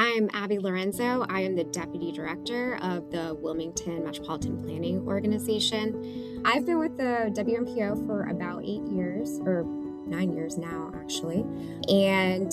I'm Abby Lorenzo. I am the Deputy Director of the Wilmington Metropolitan Planning Organization. I've been with the WMPO for about 8 years, or 9 years now, actually. And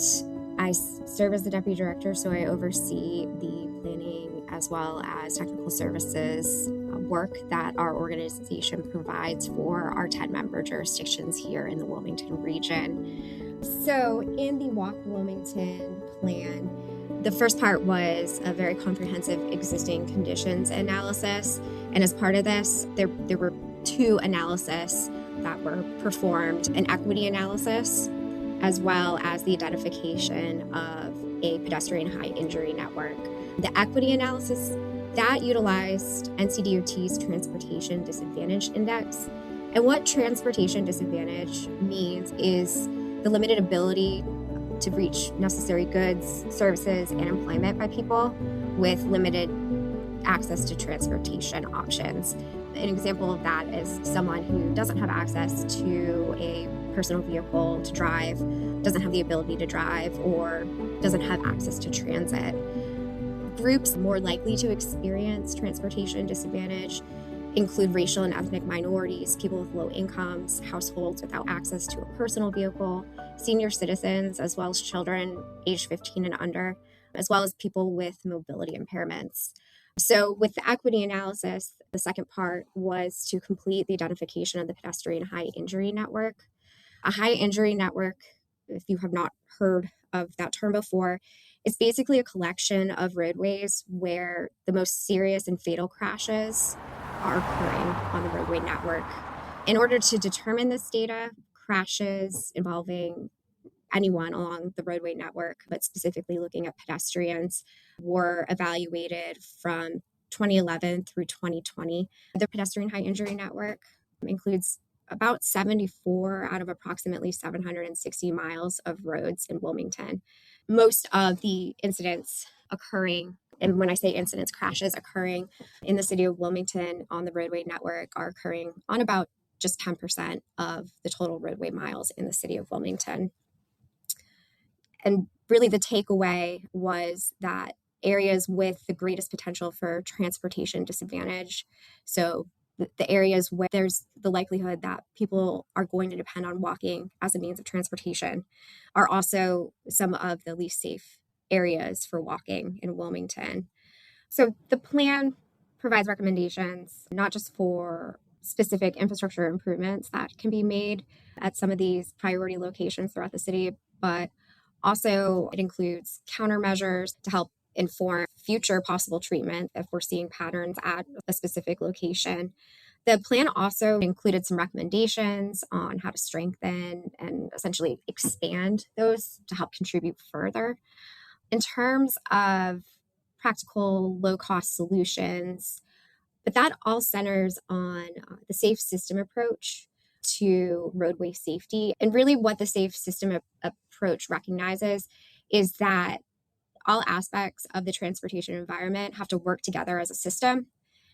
I serve as the Deputy Director, so I oversee the planning as well as technical services work that our organization provides for our 10-member jurisdictions here in the Wilmington region. So in the Walk Wilmington plan, the first part was a very comprehensive existing conditions analysis. And as part of this, there were two analyses that were performed, an equity analysis, as well as the identification of a pedestrian high injury network. The equity analysis, that utilized NCDOT's Transportation Disadvantage Index. And what transportation disadvantage means is the limited ability to reach necessary goods, services, and employment by people with limited access to transportation options. An example of that is someone who doesn't have access to a personal vehicle to drive, doesn't have the ability to drive, or doesn't have access to transit. Groups more likely to experience transportation disadvantage include racial and ethnic minorities, people with low incomes, households without access to a personal vehicle, senior citizens, as well as children aged 15 and under, as well as people with mobility impairments. So with the equity analysis, the second part was to complete the identification of the pedestrian high injury network. A high injury network, if you have not heard of that term before, is basically a collection of roadways where the most serious and fatal crashes are occurring on the roadway network. In order to determine this data, crashes involving anyone along the roadway network, but specifically looking at pedestrians, were evaluated from 2011 through 2020. The pedestrian high injury network includes about 74 out of approximately 760 miles of roads in Wilmington. Most of the incidents occurring, and when I say incidents, crashes occurring in the city of Wilmington on the roadway network are occurring on about just 10% of the total roadway miles in the city of Wilmington. And really the takeaway was that areas with the greatest potential for transportation disadvantage, so the areas where there's the likelihood that people are going to depend on walking as a means of transportation, are also some of the least safe areas for walking in Wilmington. So the plan provides recommendations, not just for specific infrastructure improvements that can be made at some of these priority locations throughout the city, but also it includes countermeasures to help inform future possible treatment if we're seeing patterns at a specific location. The plan also included some recommendations on how to strengthen and essentially expand those to help contribute further. In terms of practical low-cost solutions, but that all centers on the safe system approach to roadway safety. And really what the safe system approach recognizes is that all aspects of the transportation environment have to work together as a system.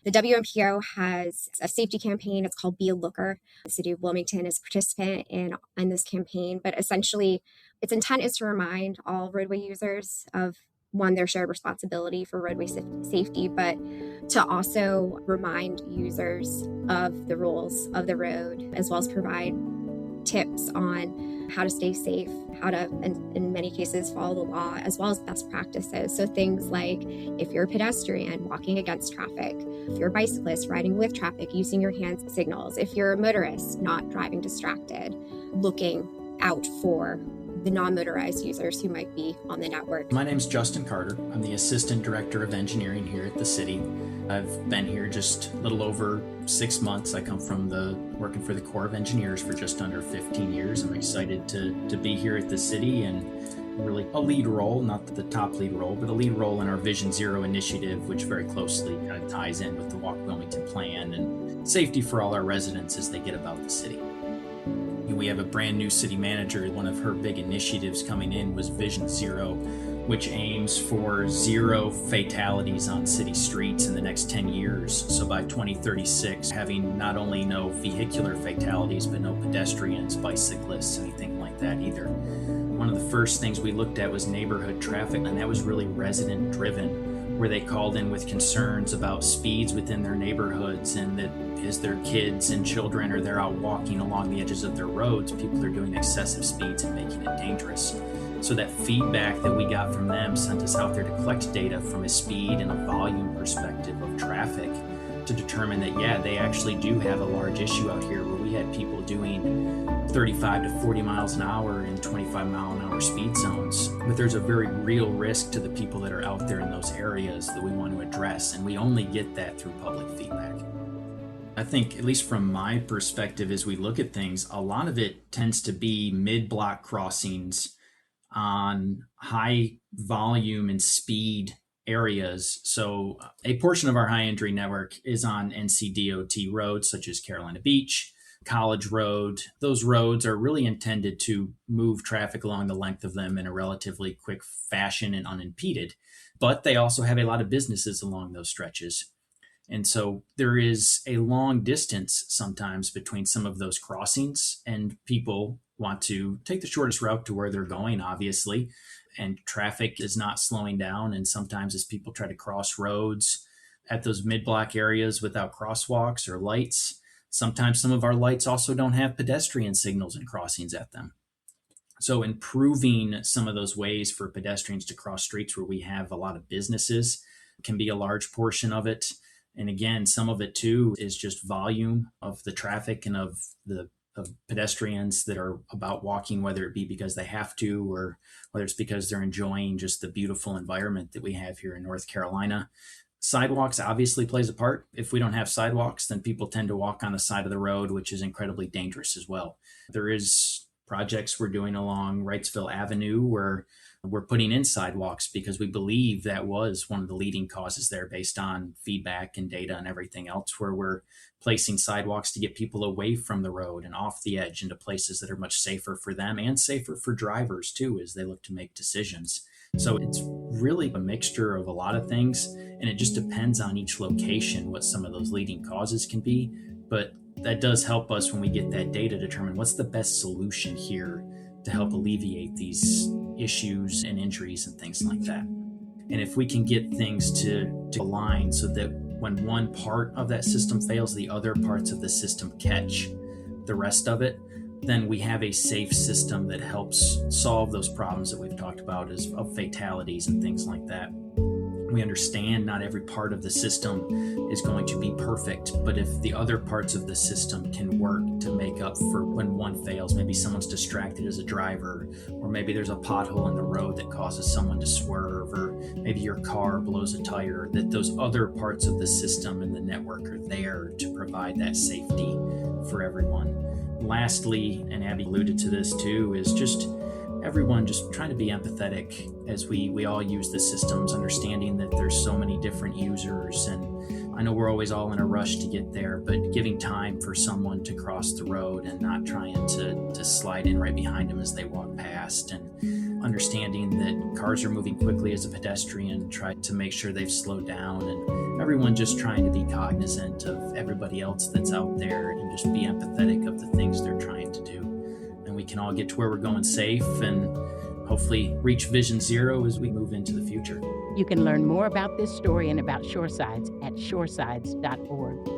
The WMPO has a safety campaign. It's called Be a Looker. The city of Wilmington is a participant in this campaign, but essentially its intent is to remind all roadway users of, one, their shared responsibility for roadway safety, but to also remind users of the rules of the road, as well as provide tips on how to stay safe, how to, in many cases, follow the law, as well as best practices. So things like if you're a pedestrian, walking against traffic, if you're a bicyclist, riding with traffic, using your hand signals, if you're a motorist, not driving distracted, looking out for the non-motorized users who might be on the network. My name's Justin Carter. I'm the Assistant Director of Engineering here at the city. I've been here just a little over 6 months. I come from working for the Corps of Engineers for just under 15 years. I'm excited to be here at the city and really a lead role, not the top lead role, but a lead role in our Vision Zero initiative, which very closely kind of ties in with the Walk Wilmington plan and safety for all our residents as they get about the city. We have a brand new city manager. One of her big initiatives coming in was Vision Zero, which aims for 0 fatalities on city streets in the next 10 years. So by 2036, having not only no vehicular fatalities, but no pedestrians, bicyclists, anything like that either. one of the first things we looked at was neighborhood traffic, and that was really resident driven, where they called in with concerns about speeds within their neighborhoods, and that as their kids and children are there out walking along the edges of their roads, people are doing excessive speeds and making it dangerous. So that feedback that we got from them sent us out there to collect data from a speed and a volume perspective of traffic to determine that, yeah, they actually do have a large issue out here where we had people doing 35 to 40 miles an hour in 25 mile an hour speed zones. But there's a very real risk to the people that are out there in those areas that we want to address, and we only get that through public feedback. I think, at least from my perspective, as we look at things, a lot of it tends to be mid-block crossings on high volume and speed areas. So a portion of our high entry network is on NCDOT roads such as Carolina Beach, College Road. Those roads are really intended to move traffic along the length of them in a relatively quick fashion and unimpeded. But they also have a lot of businesses along those stretches. And so there is a long distance sometimes between some of those crossings, and people want to take the shortest route to where they're going, obviously. And traffic is not slowing down. And sometimes as people try to cross roads at those mid-block areas without crosswalks or lights, sometimes some of our lights also don't have pedestrian signals and crossings at them. So improving some of those ways for pedestrians to cross streets where we have a lot of businesses can be a large portion of it. And again, some of it too is just volume of the traffic and of pedestrians that are about walking, whether it be because they have to or whether it's because they're enjoying just the beautiful environment that we have here in North Carolina. Sidewalks obviously plays a part. If we don't have sidewalks, then people tend to walk on the side of the road, which is incredibly dangerous as well. There is projects we're doing along Wrightsville Avenue where we're putting in sidewalks because we believe that was one of the leading causes there based on feedback and data and everything else, where we're placing sidewalks to get people away from the road and off the edge into places that are much safer for them and safer for drivers too, as they look to make decisions. So it's really a mixture of a lot of things, and it just depends on each location what some of those leading causes can be. But that does help us when we get that data determine what's the best solution here to help alleviate these issues and injuries and things like that. And if we can get things to align so that when one part of that system fails, the other parts of the system catch the rest of it, then we have a safe system that helps solve those problems that we've talked about of fatalities and things like that. We understand not every part of the system is going to be perfect, but if the other parts of the system can work to make up for when one fails, maybe someone's distracted as a driver, or maybe there's a pothole in the road that causes someone to swerve, or maybe your car blows a tire, that those other parts of the system and the network are there to provide that safety for everyone. Lastly, and Abby alluded to this too, is just everyone just trying to be empathetic as we all use the systems, understanding that there's so many different users. And I know we're always all in a rush to get there, but giving time for someone to cross the road and not trying to slide in right behind them as they walk past, and understanding that cars are moving quickly as a pedestrian, try to make sure they've slowed down, and everyone just trying to be cognizant of everybody else that's out there and just be empathetic of the things they're trying to do. We can all get to where we're going safe and hopefully reach Vision Zero as we move into the future. You can learn more about this story and about Shoresides at shoresides.org.